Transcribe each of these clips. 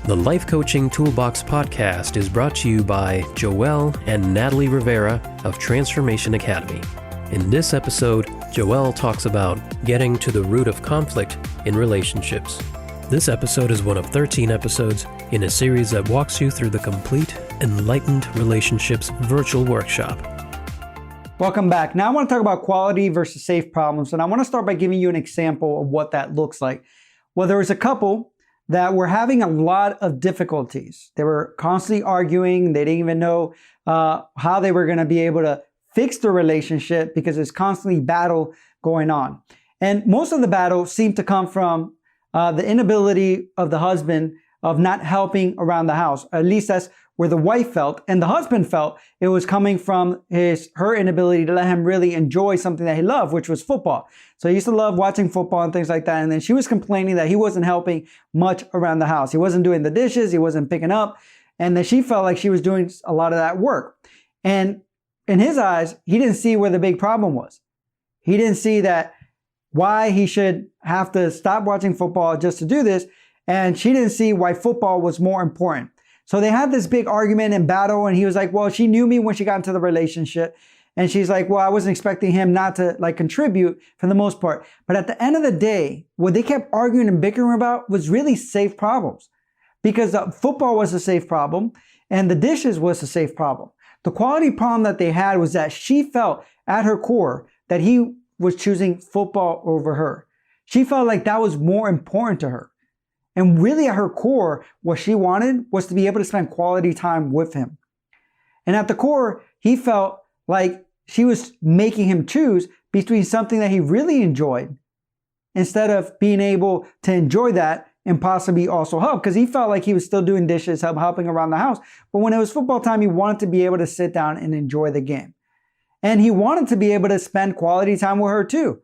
The Life Coaching Toolbox Podcast is brought to you by Joeel and Natalie Rivera of Transformation Academy. In this episode, Joeel talks about getting to the root of conflict in relationships. This episode is one of 13 episodes in a series that walks you through the complete Enlightened Relationships virtual workshop. Welcome back. Now I want to talk about quality versus safe problems, and I want to start by giving you an example of what that looks like. Well, there was a couple that were having a lot of difficulties. They were constantly arguing. They didn't even know how they were going to be able to fix their relationship because there's constantly battle going on. And most of the battle seemed to come from the inability of the husband of not helping around the house. At least that's where the wife felt, and the husband felt it was coming from her inability to let him really enjoy something that he loved, which was football. So he used to love watching football and things like that. And then she was complaining that he wasn't helping much around the house. He wasn't doing the dishes. He wasn't picking up. And then she felt like she was doing a lot of that work. And in his eyes, he didn't see where the big problem was. He didn't see that why he should have to stop watching football just to do this. And she didn't see why football was more important. So they had this big argument and battle, and he was like, well, she knew me when she got into the relationship. And she's like, well, I wasn't expecting him not to contribute for the most part. But at the end of the day, what they kept arguing and bickering about was really safe problems, because the football was a safe problem and the dishes was a safe problem. The quality problem that they had was that she felt at her core that he was choosing football over her. She felt like that was more important to her. And really at her core, what she wanted was to be able to spend quality time with him. And at the core, he felt like she was making him choose between something that he really enjoyed instead of being able to enjoy that and possibly also help, because he felt like he was still doing dishes, helping around the house. But when it was football time, he wanted to be able to sit down and enjoy the game. And he wanted to be able to spend quality time with her too.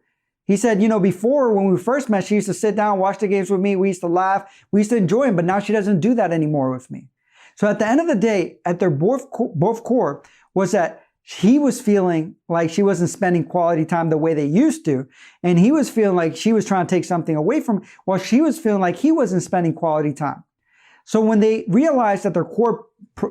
He said, before when we first met, she used to sit down, watch the games with me. We used to laugh. We used to enjoy them, but now she doesn't do that anymore with me. So at the end of the day, at their both core was that he was feeling like she wasn't spending quality time the way they used to. And he was feeling like she was trying to take something away from him, while she was feeling like he wasn't spending quality time. So when they realized that their core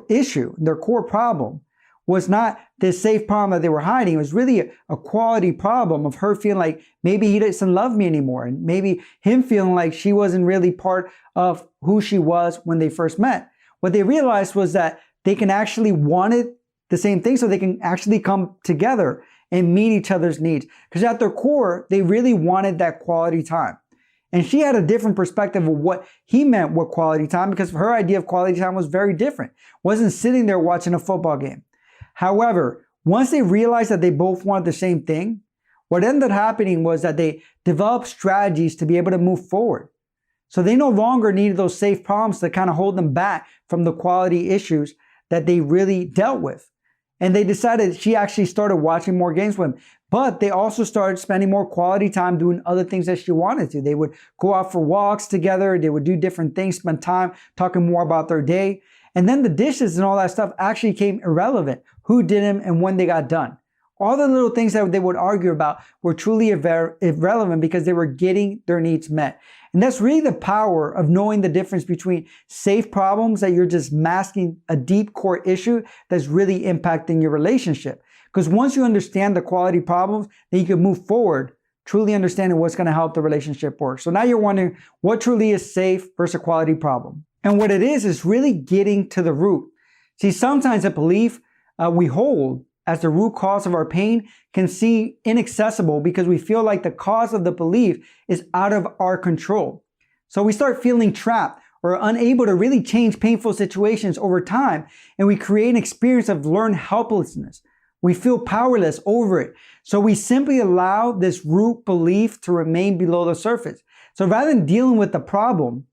issue, their core problem, was not this safe problem that they were hiding. It was really a quality problem of her feeling like maybe he doesn't love me anymore. And maybe him feeling like she wasn't really part of who she was when they first met. What they realized was that they can actually wanted the same thing, so they can actually come together and meet each other's needs. Because at their core, they really wanted that quality time. And she had a different perspective of what he meant with quality time, because her idea of quality time was very different. Wasn't sitting there watching a football game. However, once they realized that they both wanted the same thing, what ended up happening was that they developed strategies to be able to move forward. So they no longer needed those safe problems to kind of hold them back from the quality issues that they really dealt with. And they decided she actually started watching more games with him. But they also started spending more quality time doing other things that she wanted to. They would go out for walks together. They would do different things, spend time talking more about their day. And then the dishes and all that stuff actually came irrelevant. Who did them and when they got done. All the little things that they would argue about were truly irrelevant because they were getting their needs met. And that's really the power of knowing the difference between safe problems that you're just masking a deep core issue that's really impacting your relationship. Because once you understand the quality problems, then you can move forward, truly understanding what's going to help the relationship work. So now you're wondering what truly is safe versus a quality problem. And what it is really getting to the root. See, sometimes a belief we hold as the root cause of our pain can seem inaccessible because we feel like the cause of the belief is out of our control. So we start feeling trapped or unable to really change painful situations over time, and we create an experience of learned helplessness. We feel powerless over it. So we simply allow this root belief to remain below the surface. So rather than dealing with the problem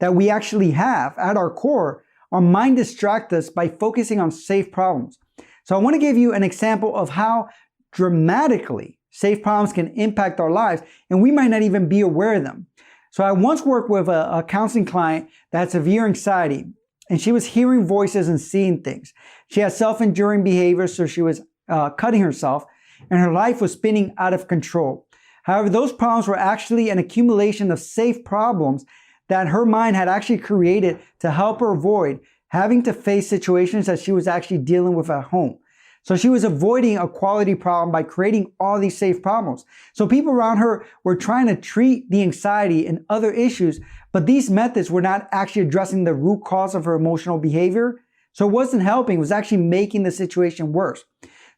that we actually have at our core, our mind distracts us by focusing on safe problems. So I want to give you an example of how dramatically safe problems can impact our lives, and we might not even be aware of them. So I once worked with a counseling client that had severe anxiety, and she was hearing voices and seeing things. She had self-injuring behavior, so she was cutting herself, and her life was spinning out of control. However, those problems were actually an accumulation of safe problems that her mind had actually created to help her avoid having to face situations that she was actually dealing with at home. So she was avoiding a quality problem by creating all these safe problems. So people around her were trying to treat the anxiety and other issues, but these methods were not actually addressing the root cause of her emotional behavior. So it wasn't helping, it was actually making the situation worse.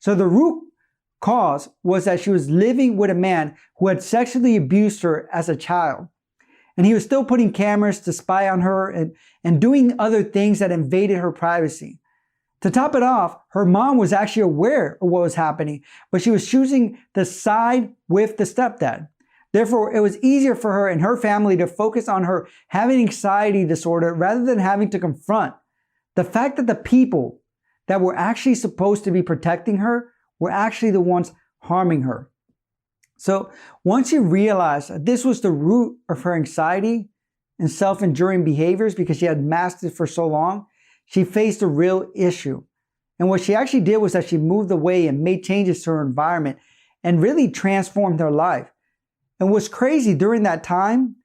So the root cause was that she was living with a man who had sexually abused her as a child. And he was still putting cameras to spy on her and doing other things that invaded her privacy. To top it off, her mom was actually aware of what was happening, but she was choosing to side with the stepdad. Therefore, it was easier for her and her family to focus on her having anxiety disorder rather than having to confront the fact that the people that were actually supposed to be protecting her were actually the ones harming her. So once she realized that this was the root of her anxiety and self-injuring behaviors because she had masked it for so long, she faced a real issue. And what she actually did was that she moved away and made changes to her environment and really transformed her life. And what's crazy, during that time,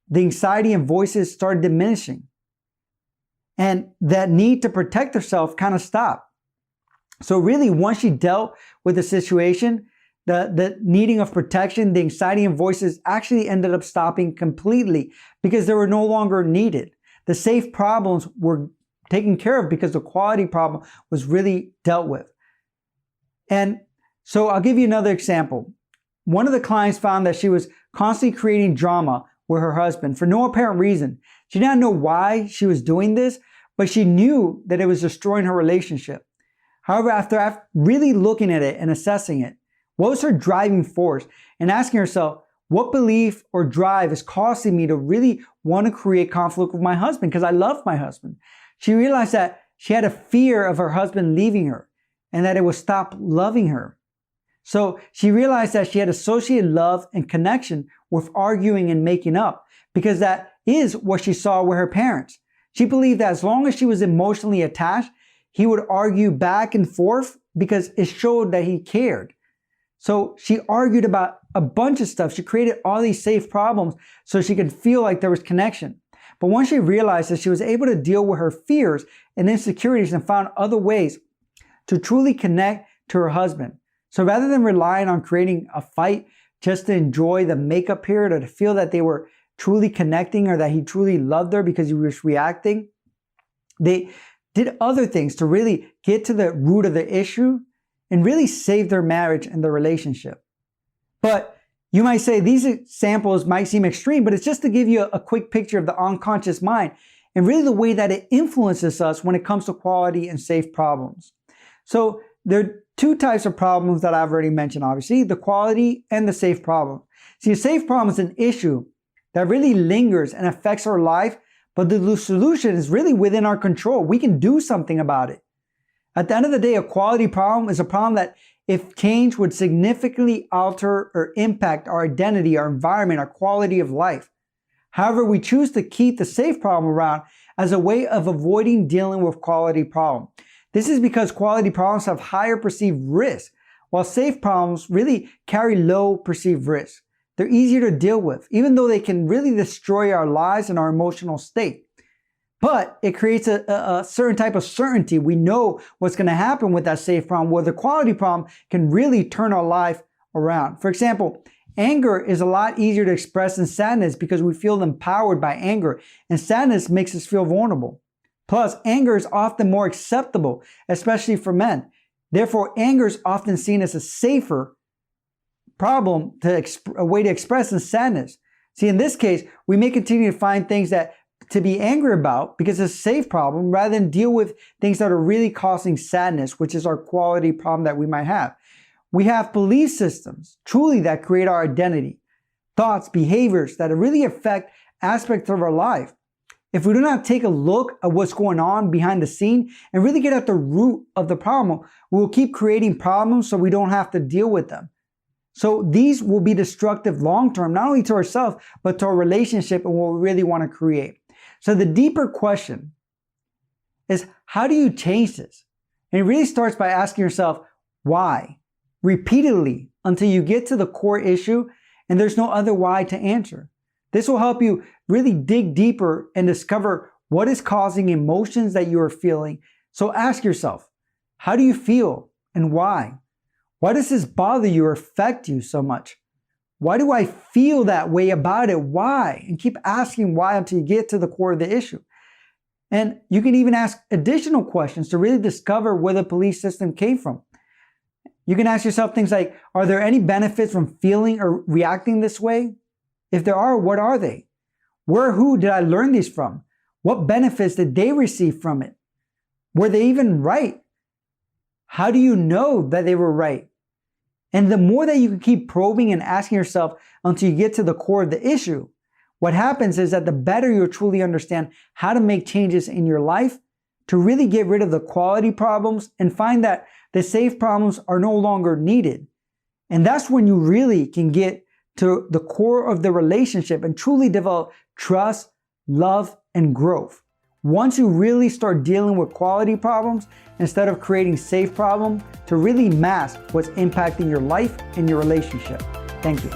the anxiety and voices started diminishing. And that need to protect herself kind of stopped. So really, once she dealt with the situation, the needing of protection, the anxiety and voices actually ended up stopping completely because they were no longer needed. The safe problems were taken care of because the quality problem was really dealt with. And so I'll give you another example. One of the clients found that she was constantly creating drama with her husband for no apparent reason. She did not know why she was doing this, but she knew that it was destroying her relationship. However, after really looking at it and assessing it, what was her driving force, and asking herself, what belief or drive is causing me to really want to create conflict with my husband because I love my husband? She realized that she had a fear of her husband leaving her and that it would stop loving her. So she realized that she had associated love and connection with arguing and making up because that is what she saw with her parents. She believed that as long as she was emotionally attached, he would argue back and forth because it showed that he cared. So she argued about a bunch of stuff. She created all these safe problems so she could feel like there was connection. But once she realized that she was able to deal with her fears and insecurities and found other ways to truly connect to her husband. So rather than relying on creating a fight just to enjoy the makeup period or to feel that they were truly connecting or that he truly loved her because he was reacting, they did other things to really get to the root of the issue and really save their marriage and their relationship. But you might say these examples might seem extreme, but it's just to give you a quick picture of the unconscious mind and really the way that it influences us when it comes to quality and safe problems. So there are two types of problems that I've already mentioned, obviously, the quality and the safe problem. See, a safe problem is an issue that really lingers and affects our life, but the solution is really within our control. We can do something about it. At the end of the day, a quality problem is a problem that, if changed, would significantly alter or impact our identity, our environment, our quality of life. However, we choose to keep the safe problem around as a way of avoiding dealing with quality problem. This is because quality problems have higher perceived risk, while safe problems really carry low perceived risk. They're easier to deal with, even though they can really destroy our lives and our emotional state. But it creates a certain type of certainty. We know what's going to happen with that safe problem, where the quality problem can really turn our life around. For example, anger is a lot easier to express than sadness because we feel empowered by anger, and sadness makes us feel vulnerable. Plus, anger is often more acceptable, especially for men. Therefore, anger is often seen as a safer problem, a way to express than sadness. See, in this case, we may continue to find things to be angry about because it's a safe problem rather than deal with things that are really causing sadness, which is our quality problem that we might have. We have belief systems, truly, that create our identity, thoughts, behaviors that really affect aspects of our life. If we do not take a look at what's going on behind the scene and really get at the root of the problem, we will keep creating problems so we don't have to deal with them. So these will be destructive long-term, not only to ourselves, but to our relationship and what we really want to create. So the deeper question is, how do you change this? And it really starts by asking yourself, why? Repeatedly until you get to the core issue and there's no other why to answer. This will help you really dig deeper and discover what is causing emotions that you are feeling. So ask yourself, how do you feel and why? Why does this bother you or affect you so much? Why do I feel that way about it? Why? And keep asking why until you get to the core of the issue. And you can even ask additional questions to really discover where the belief system came from. You can ask yourself things like, are there any benefits from feeling or reacting this way? If there are, what are they? Where or who did I learn these from? What benefits did they receive from it? Were they even right? How do you know that they were right? And the more that you can keep probing and asking yourself until you get to the core of the issue, what happens is that the better you'll truly understand how to make changes in your life to really get rid of the quality problems and find that the safe problems are no longer needed. And that's when you really can get to the core of the relationship and truly develop trust, love, and growth. Once you really start dealing with quality problems instead of creating safe problems to really mask what's impacting your life and your relationship. Thank you.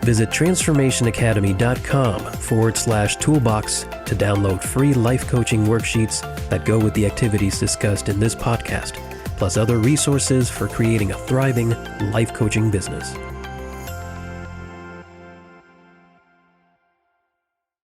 Visit transformationacademy.com/toolbox to download free life coaching worksheets that go with the activities discussed in this podcast, plus other resources for creating a thriving life coaching business.